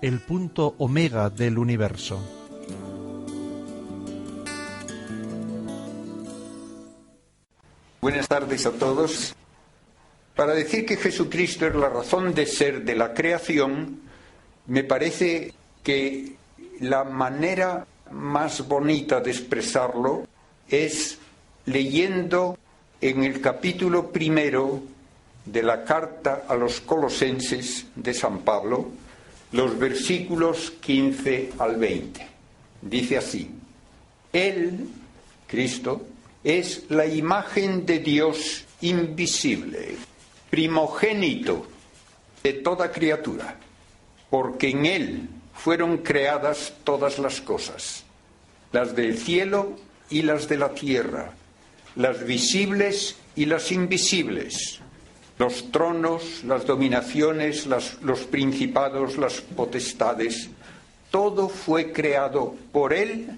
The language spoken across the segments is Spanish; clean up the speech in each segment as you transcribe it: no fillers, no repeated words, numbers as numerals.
el punto omega del universo. Buenas tardes a todos. Para decir que Jesucristo es la razón de ser de la creación, me parece que la manera más bonita de expresarlo es leyendo en el capítulo 1 de la carta a los Colosenses de San Pablo, los versículos 15 al 20. Dice así: Él, Cristo, es la imagen de Dios invisible, primogénito de toda criatura, porque en Él fueron creadas todas las cosas, las del cielo y las de la tierra, las visibles y las invisibles, los tronos, las dominaciones, los principados, las potestades. Todo fue creado por Él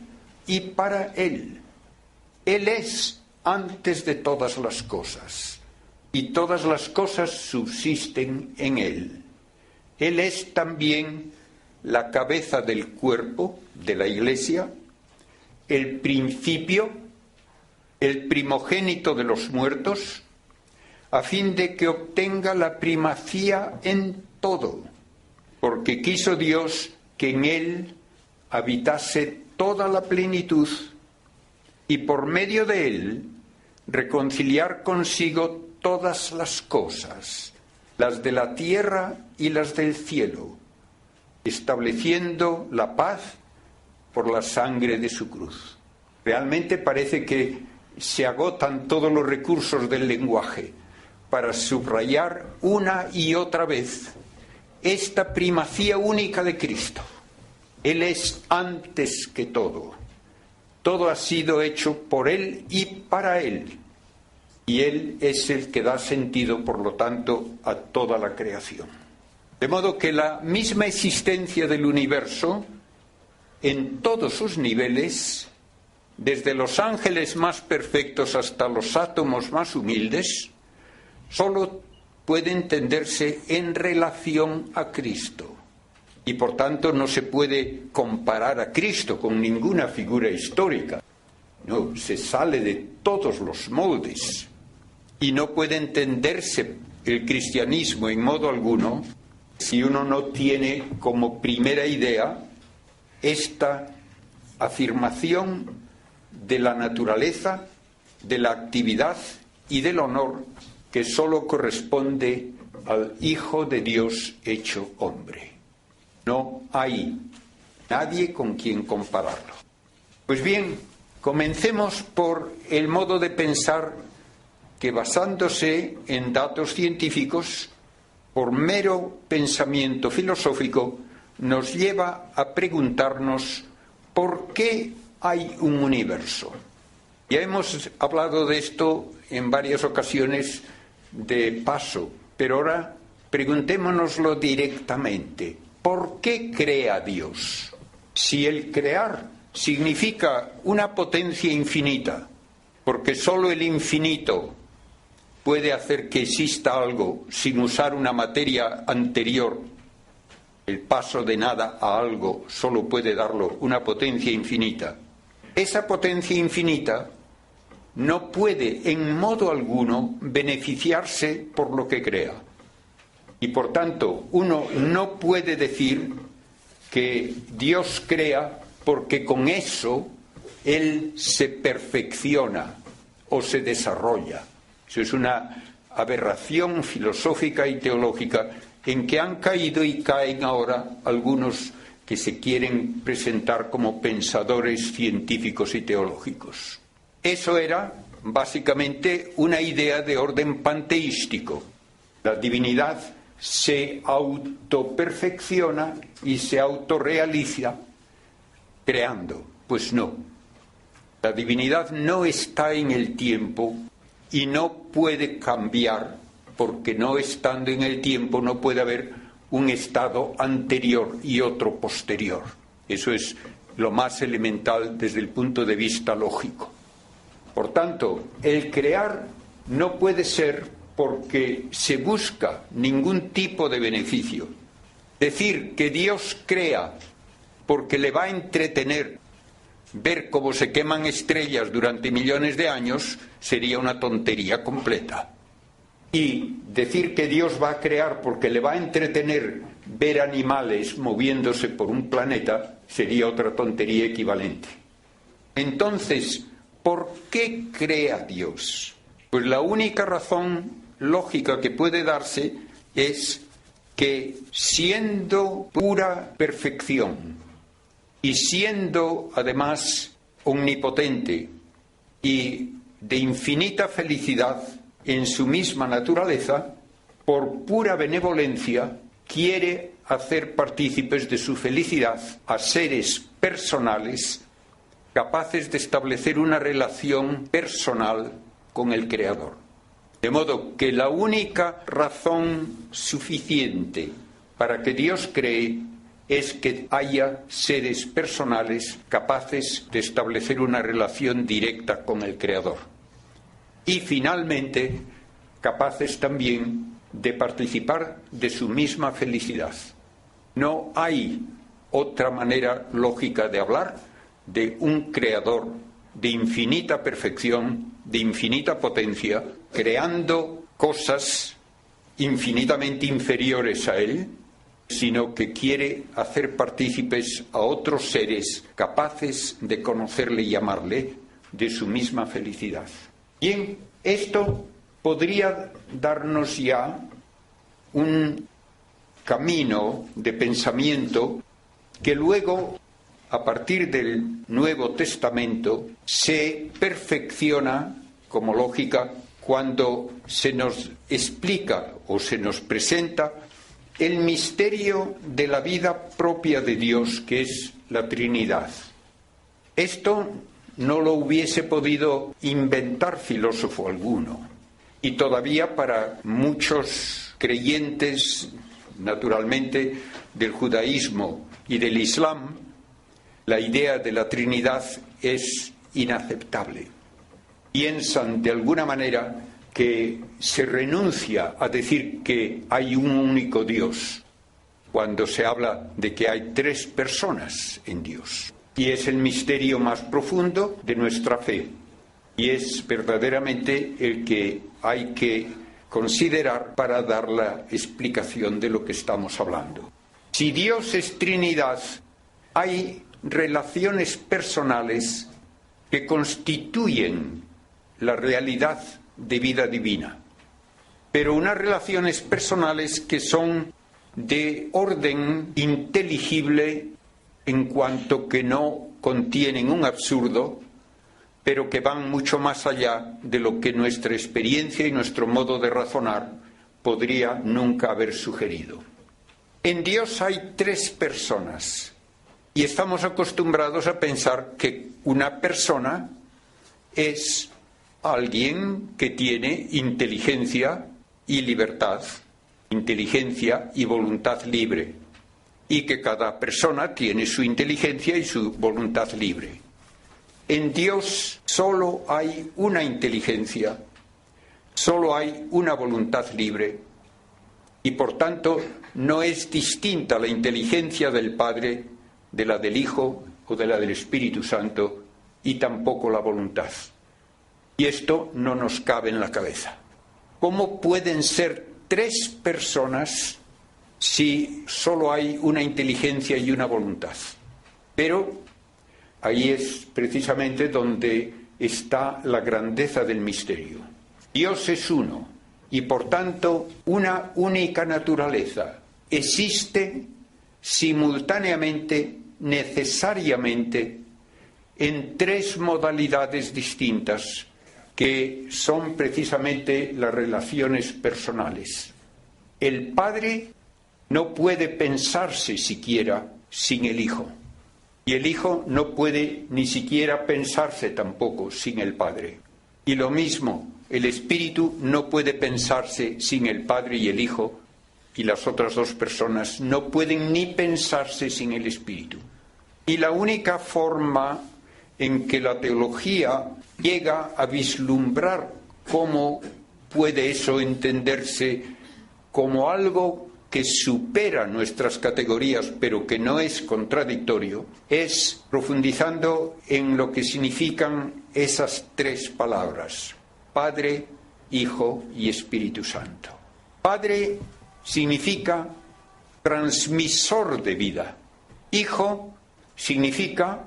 y para Él. Él es antes de todas las cosas, y todas las cosas subsisten en Él. Él es también la cabeza del cuerpo de la Iglesia, el principio, el primogénito de los muertos, a fin de que obtenga la primacía en todo, porque quiso Dios que en Él habitase toda la plenitud, y por medio de Él reconciliar consigo todas las cosas, las de la tierra y las del cielo, estableciendo la paz por la sangre de su cruz. Realmente parece que se agotan todos los recursos del lenguaje para subrayar una y otra vez esta primacía única de Cristo. Él es antes que todo. Todo ha sido hecho por Él y para Él. Y Él es el que da sentido, por lo tanto, a toda la creación. De modo que la misma existencia del universo, en todos sus niveles, desde los ángeles más perfectos hasta los átomos más humildes, solo puede entenderse en relación a Cristo. Y por tanto no se puede comparar a Cristo con ninguna figura histórica. No, se sale de todos los moldes. Y no puede entenderse el cristianismo en modo alguno si uno no tiene como primera idea esta afirmación de la naturaleza, de la actividad y del honor que sólo corresponde al Hijo de Dios hecho hombre. No hay nadie con quien compararlo. Pues bien, comencemos por el modo de pensar que, basándose en datos científicos, por mero pensamiento filosófico, nos lleva a preguntarnos ¿por qué hay un universo? Ya hemos hablado de esto en varias ocasiones de paso, pero ahora preguntémonoslo directamente. ¿Por qué crea Dios? Si el crear significa una potencia infinita, porque sólo el infinito puede hacer que exista algo sin usar una materia anterior, el paso de nada a algo solo puede darlo una potencia infinita. Esa potencia infinita no puede en modo alguno beneficiarse por lo que crea. Y por tanto, uno no puede decir que Dios crea porque con eso Él se perfecciona o se desarrolla. Eso es una aberración filosófica y teológica en que han caído y caen ahora algunos que se quieren presentar como pensadores científicos y teológicos. Eso era básicamente una idea de orden panteístico. La divinidad se autoperfecciona y se autorrealiza creando. Pues no. La divinidad no está en el tiempo y no puede cambiar, porque no estando en el tiempo no puede haber un estado anterior y otro posterior. Eso es lo más elemental desde el punto de vista lógico. Por tanto, el crear no puede ser porque se busca ningún tipo de beneficio. Decir que Dios crea porque le va a entretener ver cómo se queman estrellas durante millones de años sería una tontería completa. Y decir que Dios va a crear porque le va a entretener ver animales moviéndose por un planeta sería otra tontería equivalente. Entonces, ¿por qué crea Dios? Pues la única razón lógica que puede darse es que siendo pura perfección y siendo además omnipotente y de infinita felicidad en su misma naturaleza, por pura benevolencia quiere hacer partícipes de su felicidad a seres personales capaces de establecer una relación personal con el Creador. De modo que la única razón suficiente para que Dios cree es que haya seres personales capaces de establecer una relación directa con el Creador. Y finalmente, capaces también de participar de su misma felicidad. No hay otra manera lógica de hablar de un Creador de infinita perfección, de infinita potencia, creando cosas infinitamente inferiores a Él, sino que quiere hacer partícipes a otros seres capaces de conocerle y amarle de su misma felicidad. Bien, esto podría darnos ya un camino de pensamiento que luego, a partir del Nuevo Testamento, se perfecciona como lógica cuando se nos explica o se nos presenta el misterio de la vida propia de Dios, que es la Trinidad. Esto no lo hubiese podido inventar filósofo alguno. Y todavía para muchos creyentes, naturalmente, del judaísmo y del islam, la idea de la Trinidad es inaceptable. Piensan de alguna manera que se renuncia a decir que hay un único Dios cuando se habla de que hay tres personas en Dios. Y es el misterio más profundo de nuestra fe. Y es verdaderamente el que hay que considerar para dar la explicación de lo que estamos hablando. Si Dios es Trinidad, hay relaciones personales que constituyen la realidad de vida divina, pero unas relaciones personales que son de orden inteligible en cuanto que no contienen un absurdo, pero que van mucho más allá de lo que nuestra experiencia y nuestro modo de razonar podría nunca haber sugerido. En Dios hay tres personas y estamos acostumbrados a pensar que una persona es alguien que tiene inteligencia y libertad, inteligencia y voluntad libre, y que cada persona tiene su inteligencia y su voluntad libre. En Dios solo hay una inteligencia, solo hay una voluntad libre, y por tanto no es distinta la inteligencia del Padre de la del Hijo o de la del Espíritu Santo, y tampoco la voluntad. Y esto no nos cabe en la cabeza. ¿Cómo pueden ser tres personas si solo hay una inteligencia y una voluntad? Pero ahí es precisamente donde está la grandeza del misterio. Dios es uno y por tanto una única naturaleza. Existe simultáneamente, necesariamente, en tres modalidades distintas que son precisamente las relaciones personales. El Padre no puede pensarse siquiera sin el Hijo. Y el Hijo no puede ni siquiera pensarse tampoco sin el Padre. Y lo mismo, el Espíritu no puede pensarse sin el Padre y el Hijo, y las otras dos personas no pueden ni pensarse sin el Espíritu. Y la única forma en que la teología llega a vislumbrar cómo puede eso entenderse como algo que supera nuestras categorías, pero que no es contradictorio, es profundizando en lo que significan esas tres palabras: Padre, Hijo y Espíritu Santo. Padre significa transmisor de vida. Hijo significa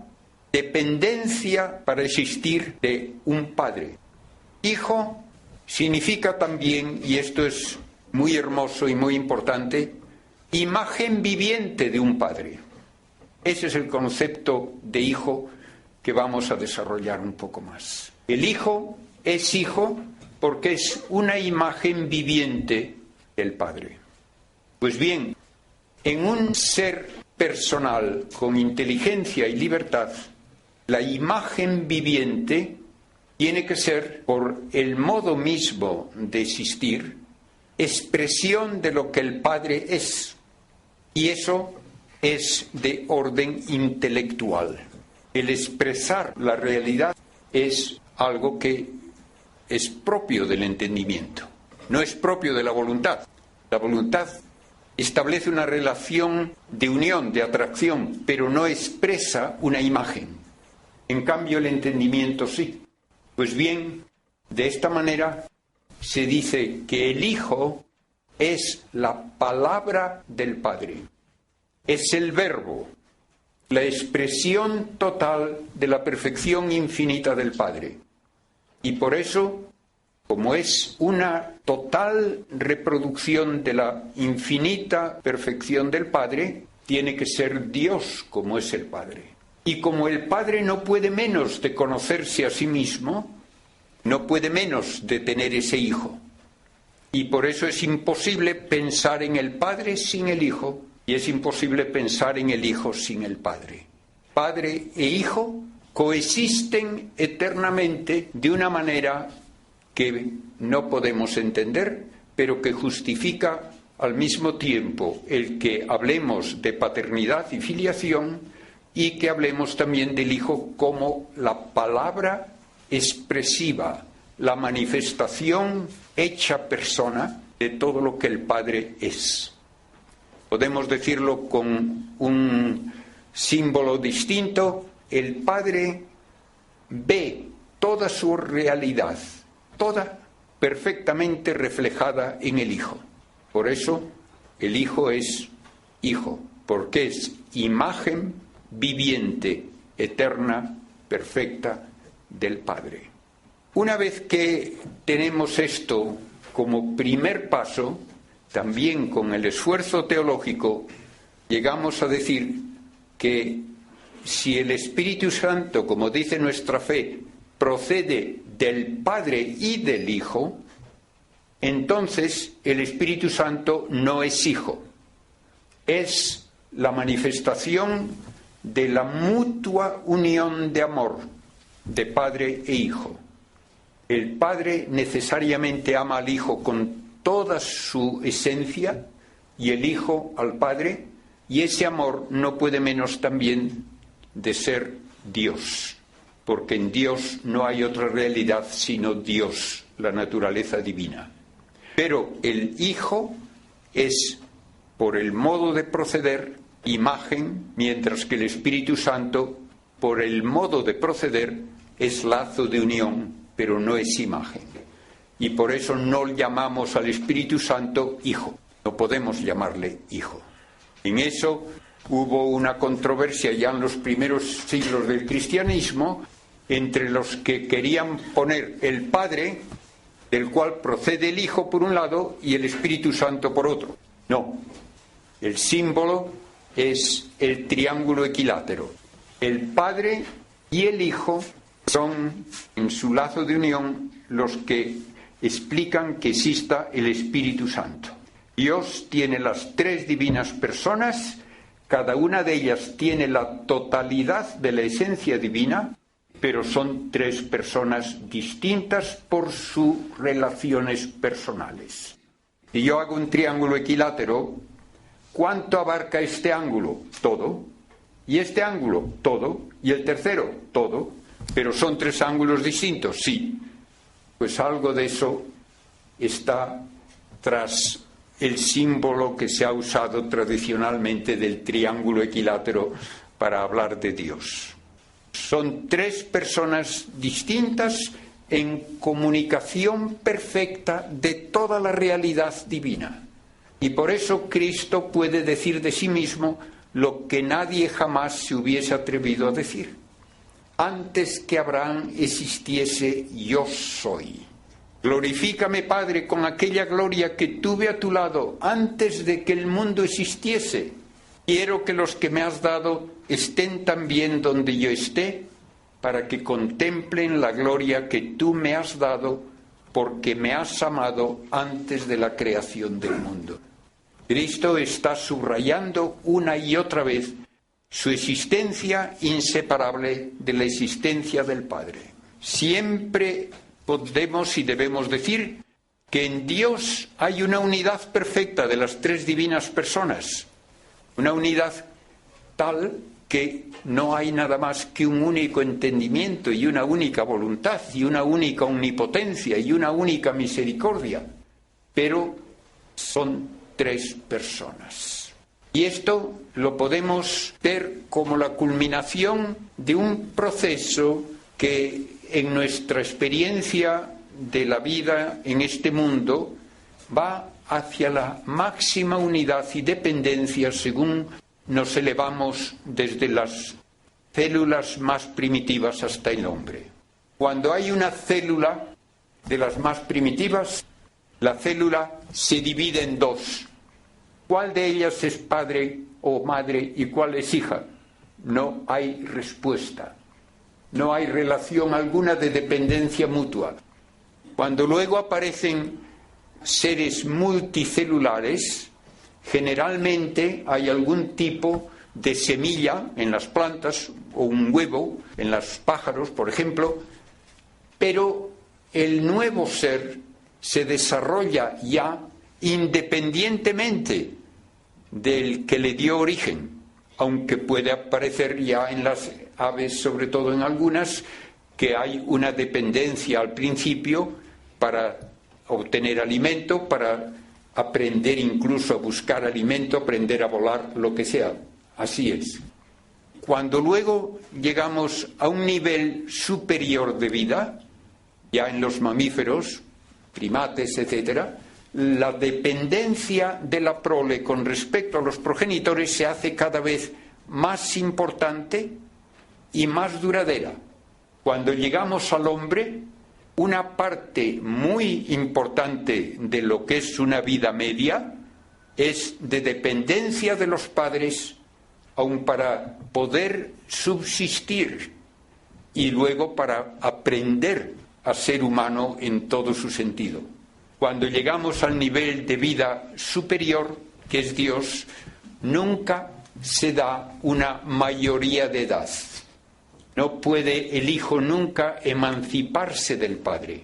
dependencia para existir de un padre. Hijo significa también, y esto es muy hermoso y muy importante, imagen viviente de un padre. Ese es el concepto de hijo que vamos a desarrollar un poco más. El hijo es hijo porque es una imagen viviente del padre. Pues bien, en un ser personal con inteligencia y libertad, la imagen viviente tiene que ser, por el modo mismo de existir, expresión de lo que el Padre es. Y eso es de orden intelectual. El expresar la realidad es algo que es propio del entendimiento, no es propio de la voluntad. La voluntad establece una relación de unión, de atracción, pero no expresa una imagen. En cambio, el entendimiento sí. Pues bien, de esta manera se dice que el Hijo es la palabra del Padre, es el Verbo, la expresión total de la perfección infinita del Padre. Y por eso, como es una total reproducción de la infinita perfección del Padre, tiene que ser Dios como es el Padre. Y como el Padre no puede menos de conocerse a sí mismo, no puede menos de tener ese Hijo. Y por eso es imposible pensar en el Padre sin el Hijo, y es imposible pensar en el Hijo sin el Padre. Padre e Hijo coexisten eternamente de una manera que no podemos entender, pero que justifica al mismo tiempo el que hablemos de paternidad y filiación y que hablemos también del Hijo como la palabra expresiva, la manifestación hecha persona de todo lo que el Padre es. Podemos decirlo con un símbolo distinto: el Padre ve toda su realidad, toda perfectamente reflejada en el Hijo. Por eso el Hijo es Hijo, porque es imagen viviente, eterna, perfecta del Padre. Una vez que tenemos esto como primer paso, también con el esfuerzo teológico, llegamos a decir que si el Espíritu Santo, como dice nuestra fe, procede del Padre y del Hijo, entonces el Espíritu Santo no es Hijo, es la manifestación de la mutua unión de amor de Padre e Hijo. El Padre necesariamente ama al Hijo con toda su esencia y el Hijo al Padre, y ese amor no puede menos también de ser Dios, porque en Dios no hay otra realidad sino Dios, la naturaleza divina. Pero el Hijo es, por el modo de proceder, imagen, mientras que el Espíritu Santo, por el modo de proceder, es lazo de unión, pero no es imagen. Y por eso no llamamos al Espíritu Santo Hijo, no podemos llamarle Hijo. En eso hubo una controversia ya en los primeros siglos del cristianismo entre los que querían poner el Padre, del cual procede el Hijo por un lado, y el Espíritu Santo por otro. No, el símbolo es el triángulo equilátero. El Padre y el Hijo son, en su lazo de unión, los que explican que exista el Espíritu Santo. Dios tiene las tres divinas personas, cada una de ellas tiene la totalidad de la esencia divina, pero son tres personas distintas por sus relaciones personales. Si yo hago un triángulo equilátero, ¿cuánto abarca este ángulo? Todo. Y este ángulo, todo. Y el tercero, todo. Pero son tres ángulos distintos, sí. Pues algo de eso está tras el símbolo que se ha usado tradicionalmente del triángulo equilátero para hablar de Dios. Son tres personas distintas en comunicación perfecta de toda la realidad divina. Y por eso Cristo puede decir de sí mismo lo que nadie jamás se hubiese atrevido a decir. Antes que Abraham existiese, yo soy. Glorifícame, Padre, con aquella gloria que tuve a tu lado antes de que el mundo existiese. Quiero que los que me has dado estén también donde yo esté, para que contemplen la gloria que tú me has dado, porque me has amado antes de la creación del mundo. Cristo está subrayando una y otra vez su existencia inseparable de la existencia del Padre. Siempre podemos y debemos decir que en Dios hay una unidad perfecta de las tres divinas personas, una unidad tal que no hay nada más que un único entendimiento y una única voluntad y una única omnipotencia y una única misericordia, pero son tres personas. Y esto lo podemos ver como la culminación de un proceso que en nuestra experiencia de la vida en este mundo va hacia la máxima unidad y dependencia según nos elevamos desde las células más primitivas hasta el hombre. Cuando hay una célula de las más primitivas, la célula se divide en dos. ¿Cuál de ellas es padre o madre y cuál es hija? No hay respuesta. No hay relación alguna de dependencia mutua. Cuando luego aparecen seres multicelulares, generalmente hay algún tipo de semilla en las plantas o un huevo en los pájaros, por ejemplo, pero el nuevo ser se desarrolla ya independientemente del que le dio origen, aunque puede aparecer ya en las aves, sobre todo en algunas, que hay una dependencia al principio para obtener alimento, para aprender incluso a buscar alimento, aprender a volar, lo que sea. Así es. Cuando luego llegamos a un nivel superior de vida, ya en los mamíferos, primates, etcétera, la dependencia de la prole con respecto a los progenitores se hace cada vez más importante y más duradera. Cuando llegamos al hombre, una parte muy importante de lo que es una vida media es de dependencia de los padres, aun para poder subsistir y luego para aprender a ser humano en todo su sentido. Cuando llegamos al nivel de vida superior, que es Dios, nunca se da una mayoría de edad. No puede el Hijo nunca emanciparse del Padre.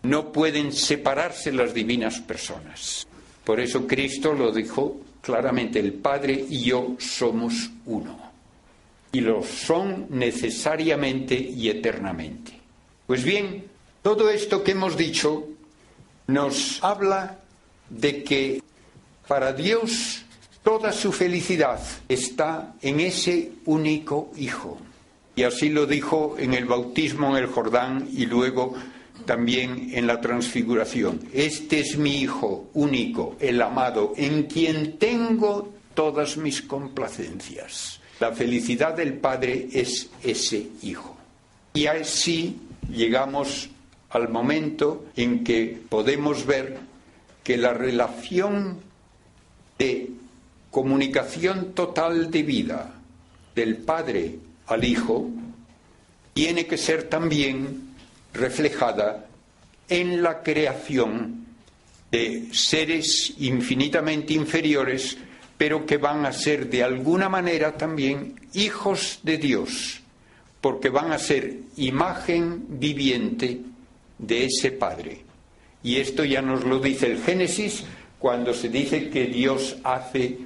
No pueden separarse las divinas personas. Por eso Cristo lo dijo claramente, el Padre y yo somos uno. Y lo son necesariamente y eternamente. Pues bien, todo esto que hemos dicho nos habla de que para Dios toda su felicidad está en ese único Hijo. Y así lo dijo en el bautismo en el Jordán y luego también en la transfiguración. Este es mi Hijo único, el amado, en quien tengo todas mis complacencias. La felicidad del Padre es ese Hijo. Y así llegamos al momento en que podemos ver que la relación de comunicación total de vida del Padre al Hijo tiene que ser también reflejada en la creación de seres infinitamente inferiores, pero que van a ser de alguna manera también hijos de Dios, porque van a ser imagen viviente de ese Padre. Y esto ya nos lo dice el Génesis, cuando se dice que Dios hace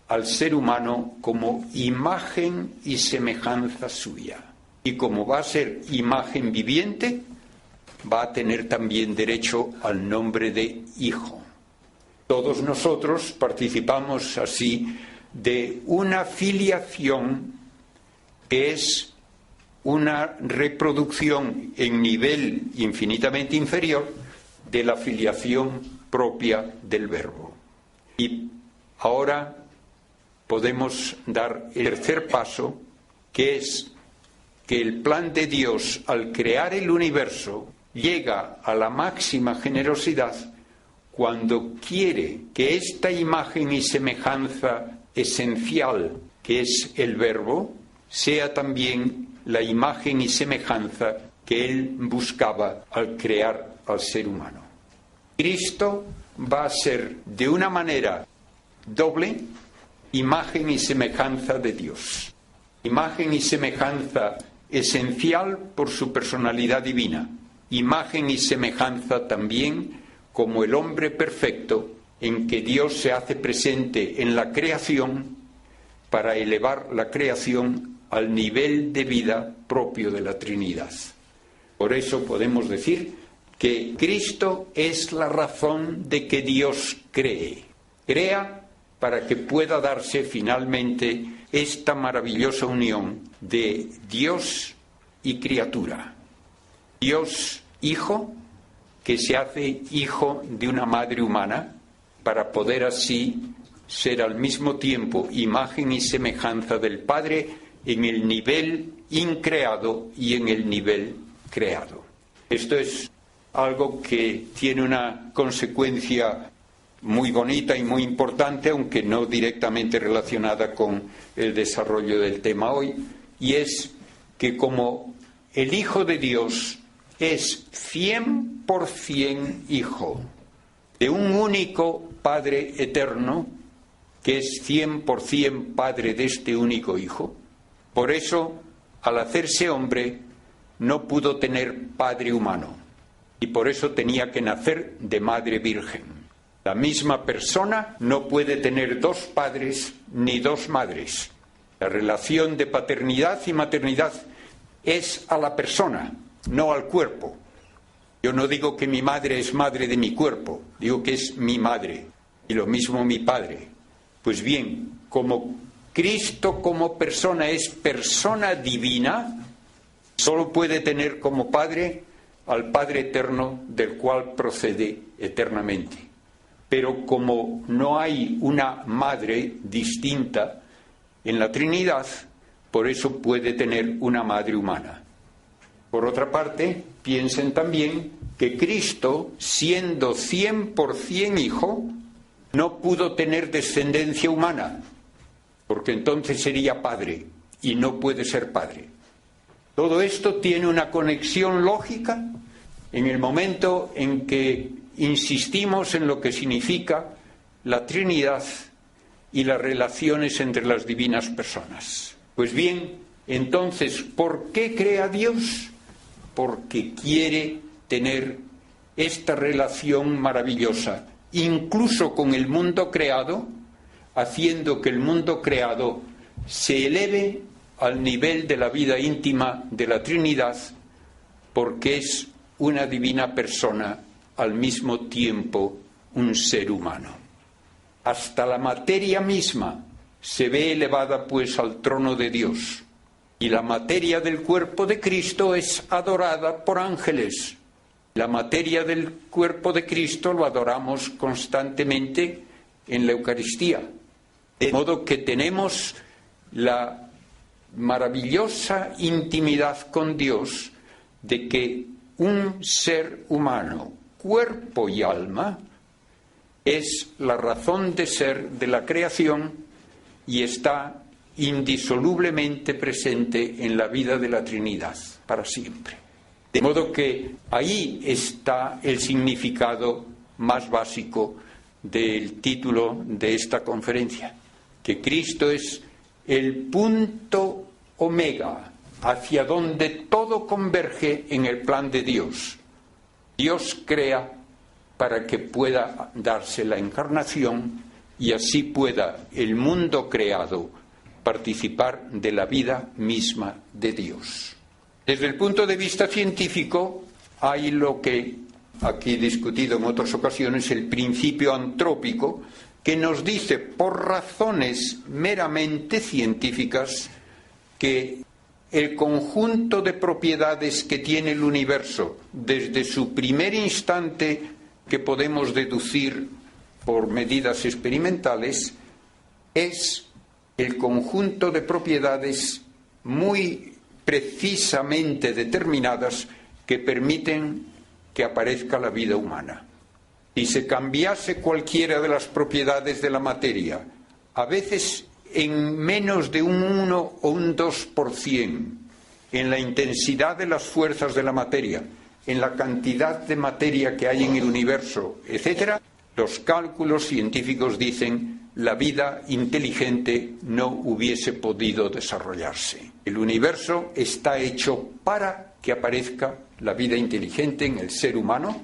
al ser humano como imagen y semejanza suya. Y como va a ser imagen viviente, va a tener también derecho al nombre de Hijo. Todos nosotros participamos así de una filiación que es una reproducción en nivel infinitamente inferior de la filiación propia del Verbo. Y ahora podemos dar el tercer paso, que es que el plan de Dios al crear el universo llega a la máxima generosidad cuando quiere que esta imagen y semejanza esencial, que es el Verbo, sea también la imagen y semejanza que Él buscaba al crear al ser humano. Cristo va a ser de una manera doble imagen y semejanza de Dios. Imagen y semejanza esencial por su personalidad divina. Imagen y semejanza también como el hombre perfecto en que Dios se hace presente en la creación para elevar la creación al nivel de vida propio de la Trinidad. Por eso podemos decir que Cristo es la razón de que Dios cree. Crea para que pueda darse finalmente esta maravillosa unión de Dios y criatura. Dios Hijo, que se hace hijo de una madre humana, para poder así ser al mismo tiempo imagen y semejanza del Padre en el nivel increado y en el nivel creado. Esto es algo que tiene una consecuencia muy bonita y muy importante, aunque no directamente relacionada con el desarrollo del tema hoy, y es que como el Hijo de Dios es 100% hijo de un único Padre eterno, que es 100% Padre de este único Hijo, por eso, al hacerse hombre, no pudo tener padre humano, y por eso tenía que nacer de madre virgen. La misma persona no puede tener dos padres ni dos madres. La relación de paternidad y maternidad es a la persona, no al cuerpo. Yo no digo que mi madre es madre de mi cuerpo, digo que es mi madre, y lo mismo mi padre. Pues bien, como Cristo como persona es persona divina, solo puede tener como padre al Padre eterno del cual procede eternamente. Pero como no hay una madre distinta en la Trinidad, por eso puede tener una madre humana. Por otra parte, piensen también que Cristo, siendo 100% hijo, no pudo tener descendencia humana, porque entonces sería padre, y no puede ser padre. Todo esto tiene una conexión lógica en el momento en que insistimos en lo que significa la Trinidad y las relaciones entre las divinas personas. Pues bien, entonces, ¿por qué crea Dios? Porque quiere tener esta relación maravillosa, incluso con el mundo creado, haciendo que el mundo creado se eleve al nivel de la vida íntima de la Trinidad, porque es una divina persona, al mismo tiempo un ser humano. Hasta la materia misma se ve elevada pues al trono de Dios, y la materia del cuerpo de Cristo es adorada por ángeles. La materia del cuerpo de Cristo lo adoramos constantemente en la Eucaristía. De modo que tenemos la maravillosa intimidad con Dios de que un ser humano, cuerpo y alma, es la razón de ser de la creación y está indisolublemente presente en la vida de la Trinidad para siempre. De modo que ahí está el significado más básico del título de esta conferencia, que Cristo es el punto omega hacia donde todo converge en el plan de Dios. Dios crea para que pueda darse la encarnación y así pueda el mundo creado participar de la vida misma de Dios. Desde el punto de vista científico hay lo que aquí discutido en otras ocasiones, el principio antrópico, que nos dice por razones meramente científicas que el conjunto de propiedades que tiene el universo desde su primer instante, que podemos deducir por medidas experimentales, es el conjunto de propiedades muy precisamente determinadas que permiten que aparezca la vida humana. Si se cambiase cualquiera de las propiedades de la materia, a veces en menos de un 1 o un 2%, en la intensidad de las fuerzas de la materia, en la cantidad de materia que hay en el universo, etc., los cálculos científicos dicen la vida inteligente no hubiese podido desarrollarse. El universo está hecho para que aparezca la vida inteligente en el ser humano,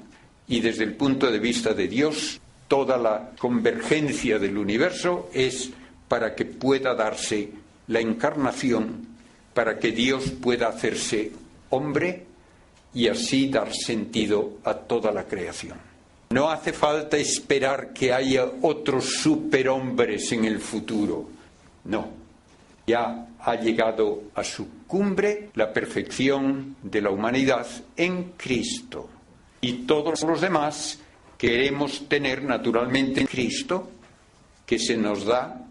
y desde el punto de vista de Dios, toda la convergencia del universo es para que pueda darse la encarnación, para que Dios pueda hacerse hombre y así dar sentido a toda la creación. No hace falta esperar que haya otros superhombres en el futuro. No, ya ha llegado a su cumbre la perfección de la humanidad en Cristo. Y todos los demás queremos tener naturalmente en Cristo, que se nos da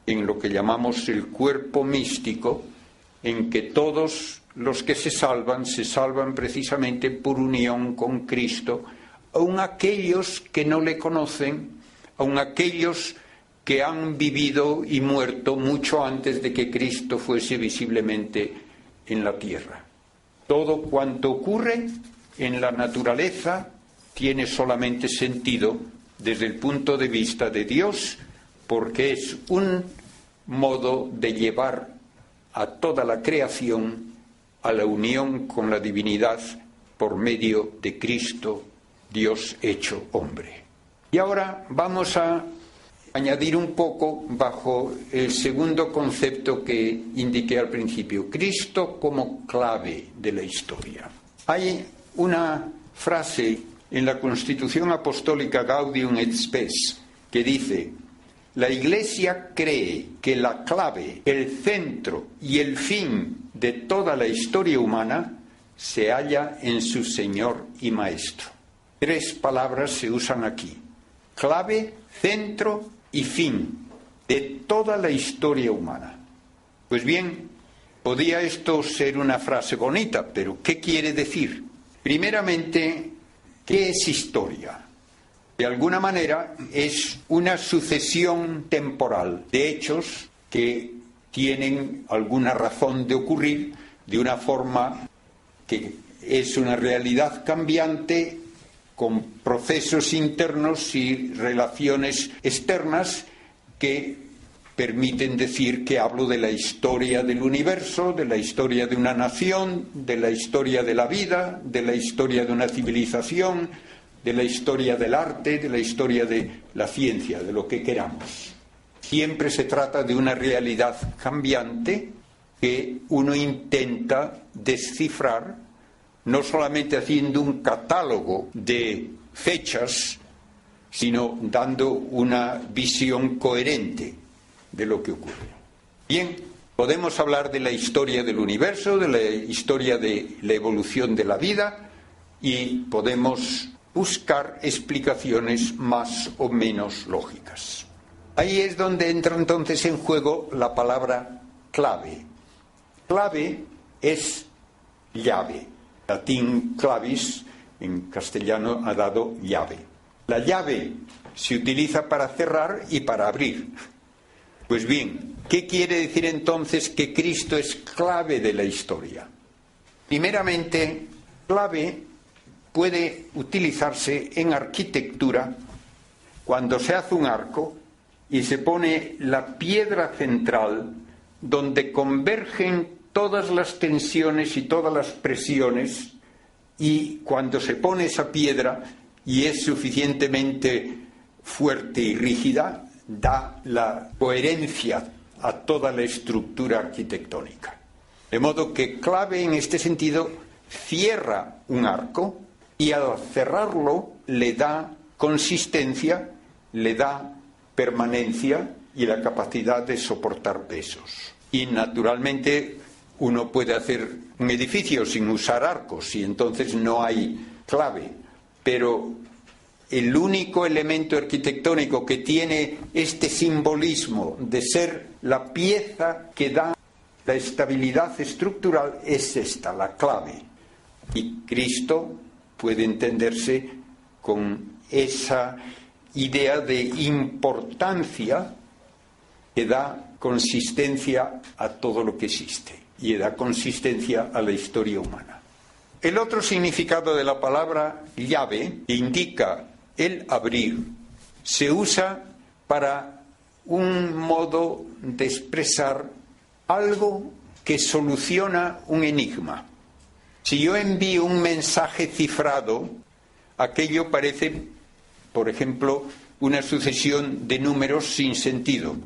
en lo que llamamos el cuerpo místico, en que todos los que se salvan precisamente por unión con Cristo, aun aquellos que no le conocen, aun aquellos que han vivido y muerto mucho antes de que Cristo fuese visiblemente en la tierra. Todo cuanto ocurre en la naturaleza tiene solamente sentido desde el punto de vista de Dios, porque es un modo de llevar a toda la creación a la unión con la divinidad por medio de Cristo, Dios hecho hombre. Y ahora vamos a añadir un poco bajo el segundo concepto que indiqué al principio, Cristo como clave de la historia. Hay una frase en la Constitución Apostólica Gaudium et Spes que dice: la Iglesia cree que la clave, el centro y el fin de toda la historia humana se halla en su Señor y Maestro. 3 palabras se usan aquí: clave, centro y fin de toda la historia humana. Pues bien, podía esto ser una frase bonita, pero ¿qué quiere decir? Primeramente, ¿qué es historia? De alguna manera es una sucesión temporal de hechos que tienen alguna razón de ocurrir de una forma que es una realidad cambiante con procesos internos y relaciones externas que permiten decir que hablo de la historia del universo, de la historia de una nación, de la historia de la vida, de la historia de una civilización, de la historia del arte, de la historia de la ciencia, de lo que queramos. Siempre se trata de una realidad cambiante que uno intenta descifrar, no solamente haciendo un catálogo de fechas, sino dando una visión coherente de lo que ocurre. Bien, podemos hablar de la historia del universo, de la historia de la evolución de la vida, y podemos buscar explicaciones más o menos lógicas. Ahí es donde entra entonces en juego la palabra clave. Clave es llave. Latín clavis, en castellano ha dado llave. La llave se utiliza para cerrar y para abrir. Pues bien, ¿qué quiere decir entonces que Cristo es clave de la historia? Primeramente, clave puede utilizarse en arquitectura cuando se hace un arco y se pone la piedra central donde convergen todas las tensiones y todas las presiones, y cuando se pone esa piedra y es suficientemente fuerte y rígida, da la coherencia a toda la estructura arquitectónica. De modo que clave en este sentido cierra un arco y al cerrarlo le da consistencia, le da permanencia y la capacidad de soportar pesos. Y naturalmente uno puede hacer un edificio sin usar arcos y entonces no hay clave, pero el único elemento arquitectónico que tiene este simbolismo de ser la pieza que da la estabilidad estructural es esta, la clave. Y Cristo puede entenderse con esa idea de importancia que da consistencia a todo lo que existe y da consistencia a la historia humana. El otro significado de la palabra llave, que indica el abrir, se usa para un modo de expresar algo que soluciona un enigma. Si yo envío un mensaje cifrado, aquello parece, por ejemplo, una sucesión de números sin sentido.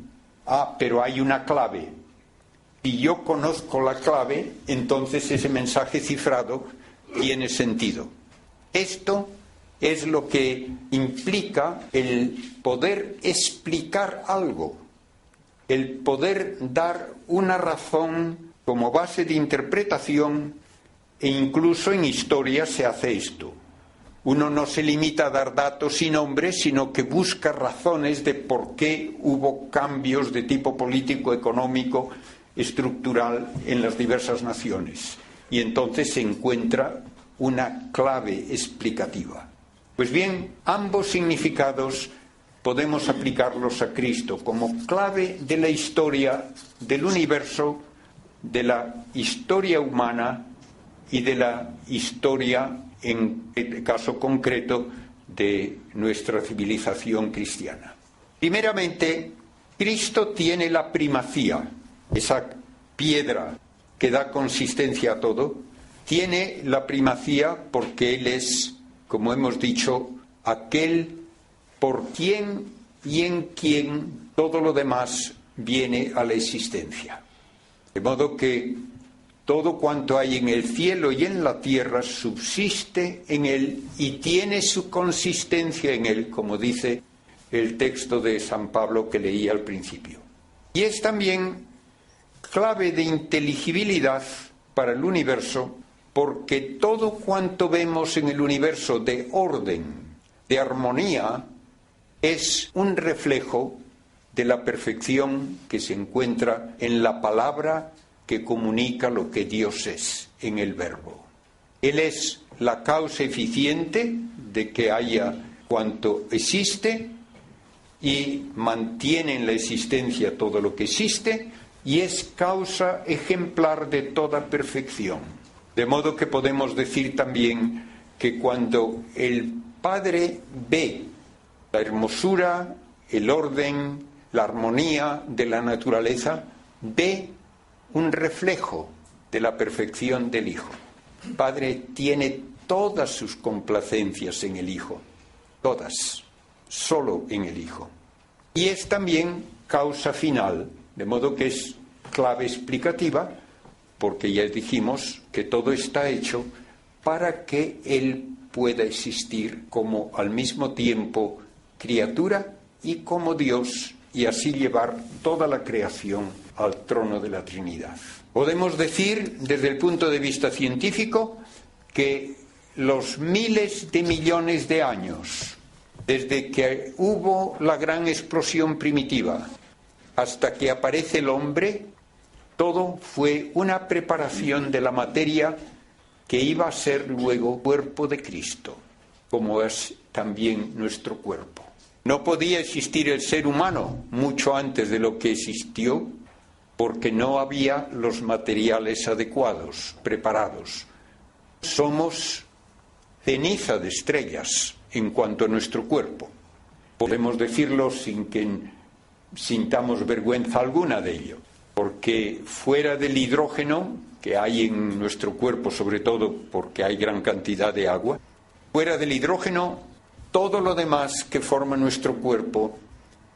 Pero hay una clave. Si yo conozco la clave, entonces ese mensaje cifrado tiene sentido. Esto es lo que implica el poder explicar algo, el poder dar una razón como base de interpretación, e incluso en historia se hace esto. Uno no se limita a dar datos y nombres, sino que busca razones de por qué hubo cambios de tipo político, económico, estructural en las diversas naciones. Y entonces se encuentra una clave explicativa. Pues bien, ambos significados podemos aplicarlos a Cristo como clave de la historia del universo, de la historia humana y de la historia, en el caso concreto, de nuestra civilización cristiana. Primeramente, Cristo tiene la primacía, esa piedra que da consistencia a todo, tiene la primacía porque Él es, como hemos dicho, aquel por quien y en quien todo lo demás viene a la existencia. De modo que todo cuanto hay en el cielo y en la tierra subsiste en Él y tiene su consistencia en Él, como dice el texto de San Pablo que leí al principio. Y es también clave de inteligibilidad para el universo, porque todo cuanto vemos en el universo de orden, de armonía, es un reflejo de la perfección que se encuentra en la palabra que comunica lo que Dios es en el Verbo. Él es la causa eficiente de que haya cuanto existe y mantiene en la existencia todo lo que existe y es causa ejemplar de toda perfección. De modo que podemos decir también que cuando el Padre ve la hermosura, el orden, la armonía de la naturaleza, ve un reflejo de la perfección del Hijo. El Padre tiene todas sus complacencias en el Hijo, todas, solo en el Hijo. Y es también causa final, de modo que es clave explicativa, porque ya dijimos que todo está hecho para que Él pueda existir como al mismo tiempo criatura y como Dios, y así llevar toda la creación al trono de la Trinidad. Podemos decir, desde el punto de vista científico, que los miles de millones de años, desde que hubo la gran explosión primitiva hasta que aparece el hombre, todo fue una preparación de la materia que iba a ser luego cuerpo de Cristo, como es también nuestro cuerpo. No podía existir el ser humano mucho antes de lo que existió, porque no había los materiales adecuados, preparados. Somos ceniza de estrellas en cuanto a nuestro cuerpo. Podemos decirlo sin que sintamos vergüenza alguna de ello, porque fuera del hidrógeno que hay en nuestro cuerpo, sobre todo porque hay gran cantidad de agua, fuera del hidrógeno, todo lo demás que forma nuestro cuerpo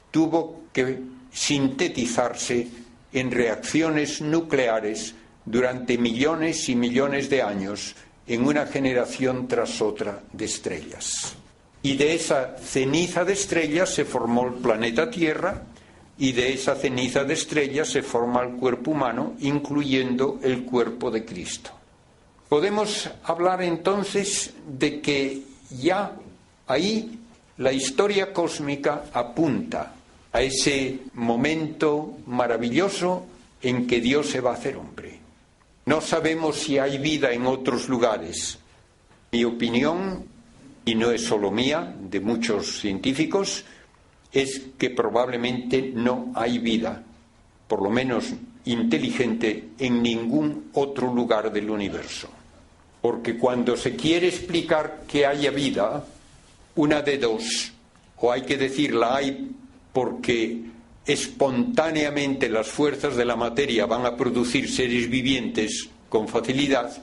tuvo que sintetizarse en reacciones nucleares durante millones y millones de años en una generación tras otra de estrellas. Y de esa ceniza de estrellas se formó el planeta Tierra, y de esa ceniza de estrellas se forma el cuerpo humano, incluyendo el cuerpo de Cristo. Podemos hablar entonces de que ya ahí la historia cósmica apunta a ese momento maravilloso en que Dios se va a hacer hombre. No sabemos si hay vida en otros lugares. Mi opinión, y no es solo mía, de muchos científicos, es que probablemente no hay vida, por lo menos inteligente, en ningún otro lugar del universo. Porque cuando se quiere explicar que haya vida, una de dos, o hay que decir la hay porque espontáneamente las fuerzas de la materia van a producir seres vivientes con facilidad,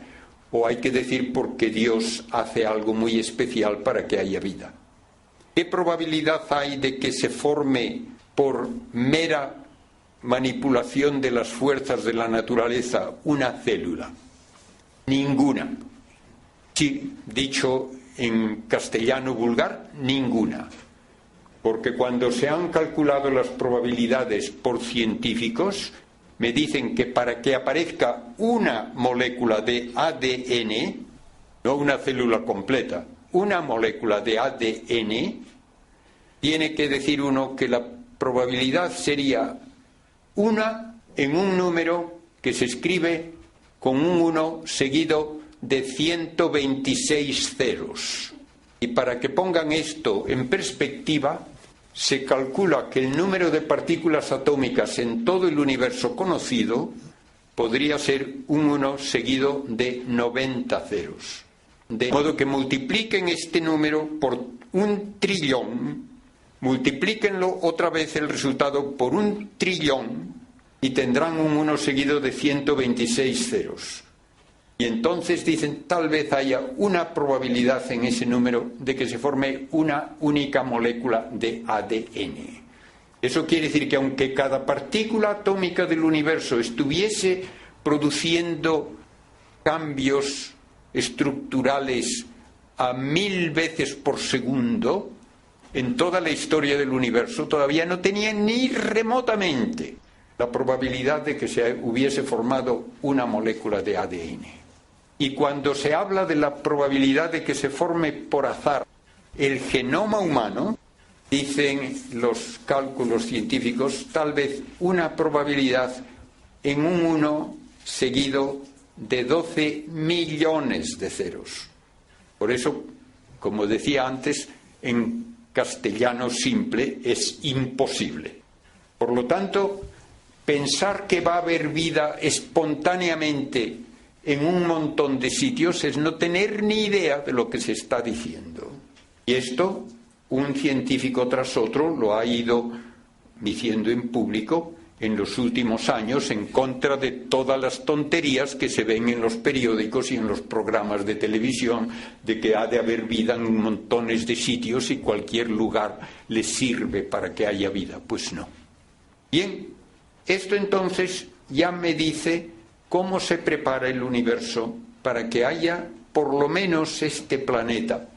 o hay que decir porque Dios hace algo muy especial para que haya vida. ¿Qué probabilidad hay de que se forme por mera manipulación de las fuerzas de la naturaleza una célula? Ninguna. Sí, dicho en castellano vulgar, ninguna. Porque cuando se han calculado las probabilidades por científicos, me dicen que para que aparezca una molécula de ADN, no una célula completa, una molécula de ADN, tiene que decir uno que la probabilidad sería una en un número que se escribe con un 1 seguido de 126 ceros. Y para que pongan esto en perspectiva, se calcula que el número de partículas atómicas en todo el universo conocido podría ser un 1 seguido de 90 ceros. De modo que multipliquen este número por 1 trillón, multiplíquenlo otra vez el resultado por 1 trillón y tendrán un 1 seguido de 126 ceros. Y entonces dicen, tal vez haya una probabilidad en ese número de que se forme una única molécula de ADN. Eso quiere decir que aunque cada partícula atómica del universo estuviese produciendo cambios estructurales a 1000 veces por segundo, en toda la historia del universo todavía no tenía ni remotamente la probabilidad de que se hubiese formado una molécula de ADN. Y cuando se habla de la probabilidad de que se forme por azar el genoma humano, dicen los cálculos científicos, tal vez una probabilidad en un 1 seguido de 12 millones de ceros. Por eso, como decía antes, en castellano simple es imposible. Por lo tanto, pensar que va a haber vida espontáneamente en un montón de sitios es no tener ni idea de lo que se está diciendo. Y esto, un científico tras otro lo ha ido diciendo en público en los últimos años, en contra de todas las tonterías que se ven en los periódicos y en los programas de televisión de que ha de haber vida en montones de sitios y cualquier lugar le sirve para que haya vida. Pues no. Bien, esto entonces ya me dice cómo se prepara el universo para que haya por lo menos este planeta,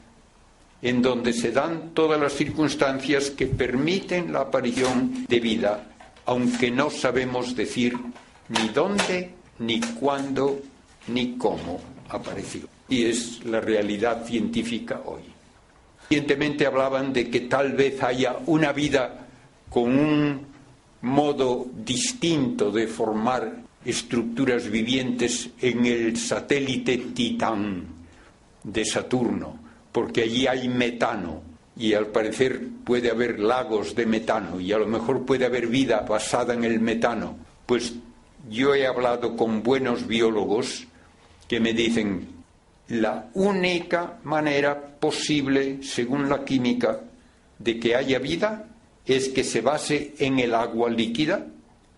en donde se dan todas las circunstancias que permiten la aparición de vida, aunque no sabemos decir ni dónde, ni cuándo, ni cómo apareció. Y es la realidad científica hoy. Recientemente hablaban de que tal vez haya una vida con un modo distinto de formar estructuras vivientes en el satélite Titán de Saturno, porque allí hay metano. Y al parecer puede haber lagos de metano y a lo mejor puede haber vida basada en el metano. Pues yo he hablado con buenos biólogos que me dicen la única manera posible, según la química, de que haya vida es que se base en el agua líquida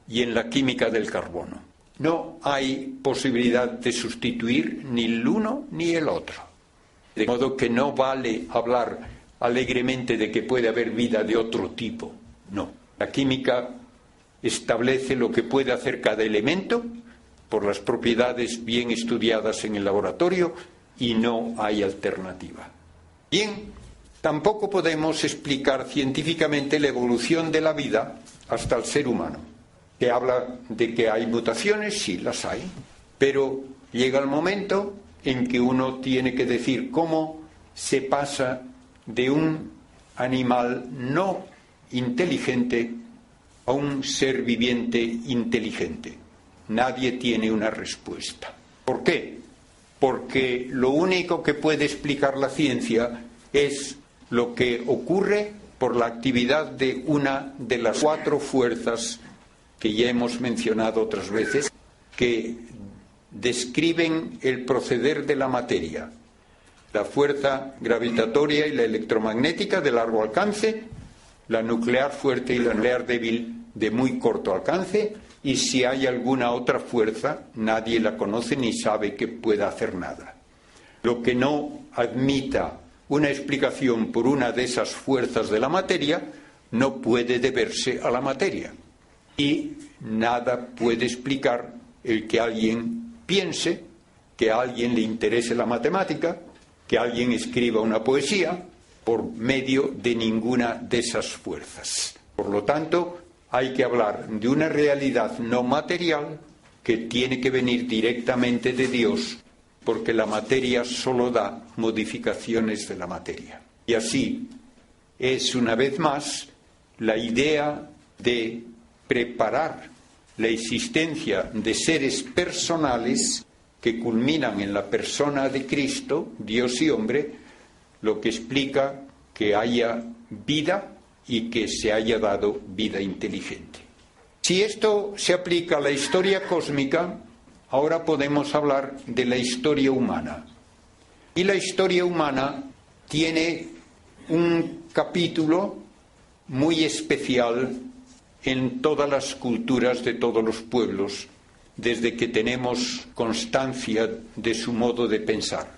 y en la química del carbono. No hay posibilidad de sustituir ni el uno ni el otro. De modo que no vale hablar alegremente de que puede haber vida de otro tipo. No. La química establece lo que puede hacer cada elemento por las propiedades bien estudiadas en el laboratorio y no hay alternativa. Bien, tampoco podemos explicar científicamente la evolución de la vida hasta el ser humano. Que habla de que hay mutaciones, sí, las hay, pero llega el momento en que uno tiene que decir cómo se pasa de un animal no inteligente a un ser viviente inteligente. Nadie tiene una respuesta. ¿Por qué? Porque lo único que puede explicar la ciencia es lo que ocurre por la actividad de una de las 4 fuerzas que ya hemos mencionado otras veces, que describen el proceder de la materia. La fuerza gravitatoria y la electromagnética de largo alcance, la nuclear fuerte y la nuclear débil de muy corto alcance, y si hay alguna otra fuerza, nadie la conoce ni sabe que pueda hacer nada. Lo que no admita una explicación por una de esas fuerzas de la materia no puede deberse a la materia. Y nada puede explicar el que alguien piense, que a alguien le interese la matemática, que alguien escriba una poesía por medio de ninguna de esas fuerzas. Por lo tanto, hay que hablar de una realidad no material que tiene que venir directamente de Dios, porque la materia solo da modificaciones de la materia. Y así es, una vez más, la idea de preparar la existencia de seres personales que culminan en la persona de Cristo, Dios y hombre, lo que explica que haya vida y que se haya dado vida inteligente. Si esto se aplica a la historia cósmica, ahora podemos hablar de la historia humana. Y la historia humana tiene un capítulo muy especial en todas las culturas de todos los pueblos, desde que tenemos constancia de su modo de pensar.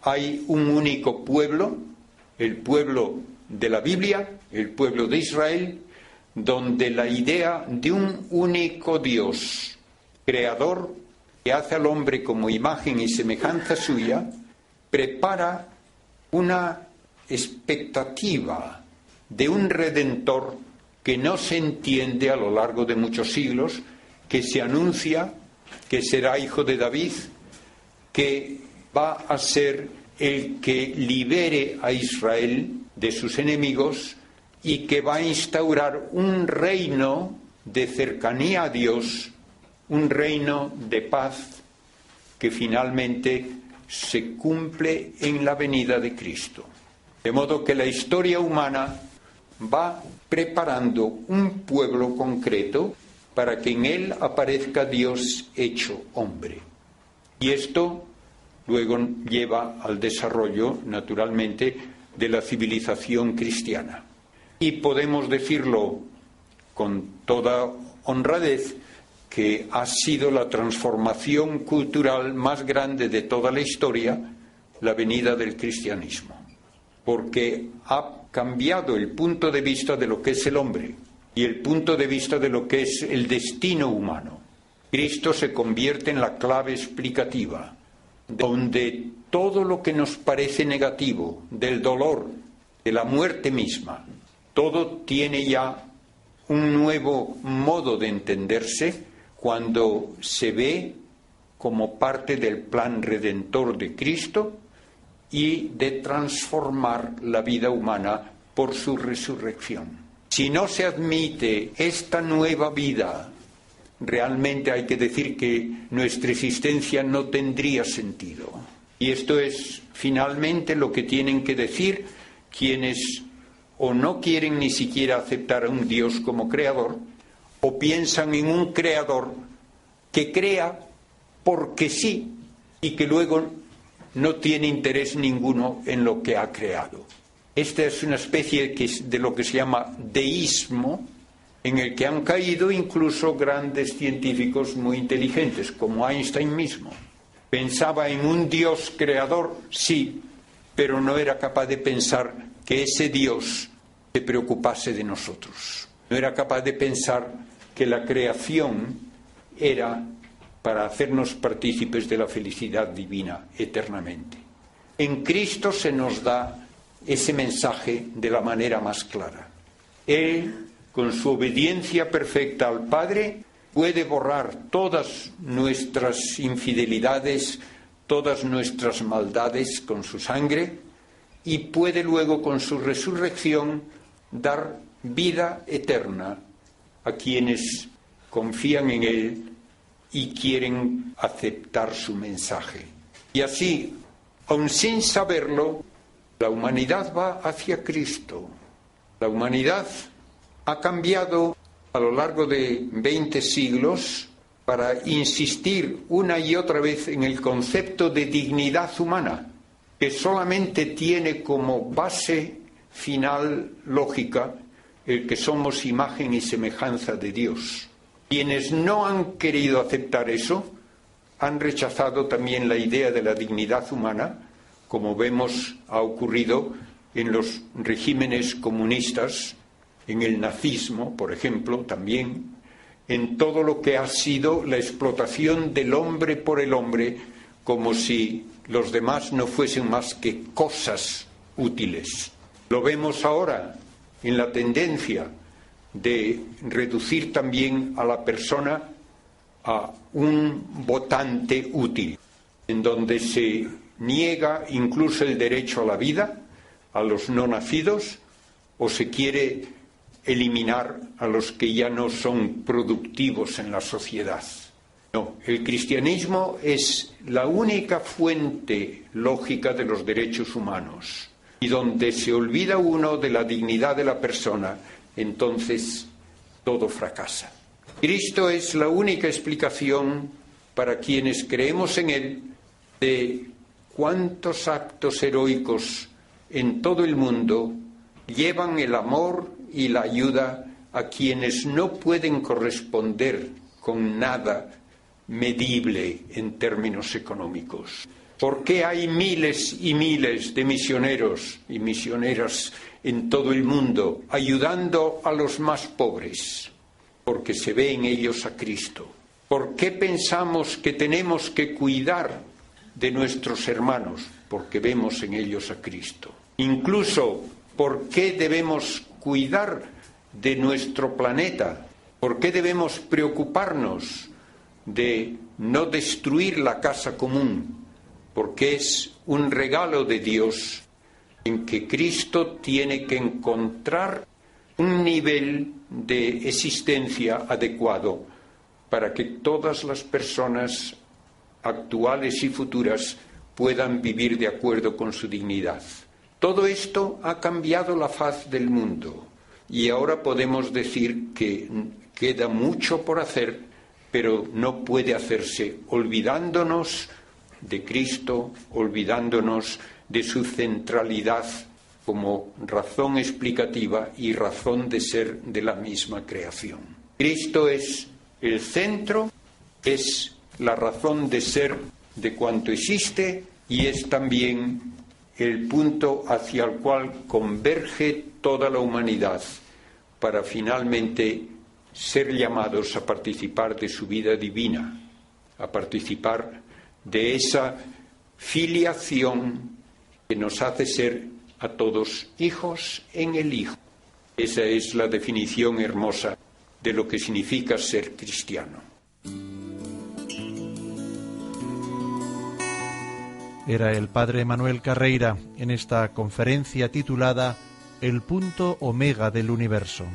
Hay un único pueblo, el pueblo de la Biblia, el pueblo de Israel, donde la idea de un único Dios, creador, que hace al hombre como imagen y semejanza suya, prepara una expectativa de un Redentor que no se entiende a lo largo de muchos siglos, que se anuncia que será hijo de David, que va a ser el que libere a Israel de sus enemigos y que va a instaurar un reino de cercanía a Dios, un reino de paz que finalmente se cumple en la venida de Cristo. De modo que la historia humana va preparando un pueblo concreto para que en él aparezca Dios hecho hombre. Y esto luego lleva al desarrollo, naturalmente, de la civilización cristiana. Y podemos decirlo con toda honradez que ha sido la transformación cultural más grande de toda la historia, la venida del cristianismo, porque ha cambiado el punto de vista de lo que es el hombre y el punto de vista de lo que es el destino humano. Cristo se convierte en la clave explicativa, donde todo lo que nos parece negativo, del dolor, de la muerte misma, todo tiene ya un nuevo modo de entenderse cuando se ve como parte del plan redentor de Cristo y de transformar la vida humana por su resurrección. Si no se admite esta nueva vida, realmente hay que decir que nuestra existencia no tendría sentido. Y esto es finalmente lo que tienen que decir quienes o no quieren ni siquiera aceptar a un Dios como creador, o piensan en un creador que crea porque sí y que luego no tiene interés ninguno en lo que ha creado. Esta es una especie de lo que se llama deísmo, en el que han caído incluso grandes científicos muy inteligentes, como Einstein mismo. Pensaba en un Dios creador, sí, pero no era capaz de pensar que ese Dios se preocupase de nosotros. No era capaz de pensar que la creación era para hacernos partícipes de la felicidad divina eternamente. En Cristo se nos da ese mensaje de la manera más clara. Él, con su obediencia perfecta al Padre, puede borrar todas nuestras infidelidades, todas nuestras maldades con su sangre y puede luego con su resurrección dar vida eterna a quienes confían en Él y quieren aceptar su mensaje. Y así, aun sin saberlo, la humanidad va hacia Cristo. La humanidad ha cambiado a lo largo de 20 siglos para insistir una y otra vez en el concepto de dignidad humana, que solamente tiene como base final lógica el que somos imagen y semejanza de Dios. Quienes no han querido aceptar eso han rechazado también la idea de la dignidad humana, como vemos ha ocurrido en los regímenes comunistas, en el nazismo, por ejemplo, también, en todo lo que ha sido la explotación del hombre por el hombre, como si los demás no fuesen más que cosas útiles. Lo vemos ahora en la tendencia de reducir también a la persona a un votante útil, en donde se niega incluso el derecho a la vida a los no nacidos o se quiere eliminar a los que ya no son productivos en la sociedad. No, el cristianismo es la única fuente lógica de los derechos humanos. Y donde se olvida uno de la dignidad de la persona, entonces todo fracasa. Cristo es la única explicación para quienes creemos en Él de cuántos actos heroicos en todo el mundo llevan el amor y la ayuda a quienes no pueden corresponder con nada medible en términos económicos. ¿Por qué hay miles y miles de misioneros y misioneras en todo el mundo ayudando a los más pobres? Porque se ve en ellos a Cristo. ¿Por qué pensamos que tenemos que cuidar de nuestros hermanos? Porque vemos en ellos a Cristo. Incluso, ¿por qué debemos cuidar de nuestro planeta? ¿Por qué debemos preocuparnos de no destruir la casa común? Porque es un regalo de Dios en que Cristo tiene que encontrar un nivel de existencia adecuado para que todas las personas actuales y futuras puedan vivir de acuerdo con su dignidad. Todo esto ha cambiado la faz del mundo y ahora podemos decir que queda mucho por hacer, pero no puede hacerse olvidándonos de Cristo, olvidándonos de su centralidad como razón explicativa y razón de ser de la misma creación. Cristo es el centro, es la razón de ser de cuanto existe y es también el punto hacia el cual converge toda la humanidad para finalmente ser llamados a participar de su vida divina, a participar de esa filiación que nos hace ser a todos hijos en el Hijo. Esa es la definición hermosa de lo que significa ser cristiano. Era el padre Manuel Carreira en esta conferencia titulada El punto omega del universo.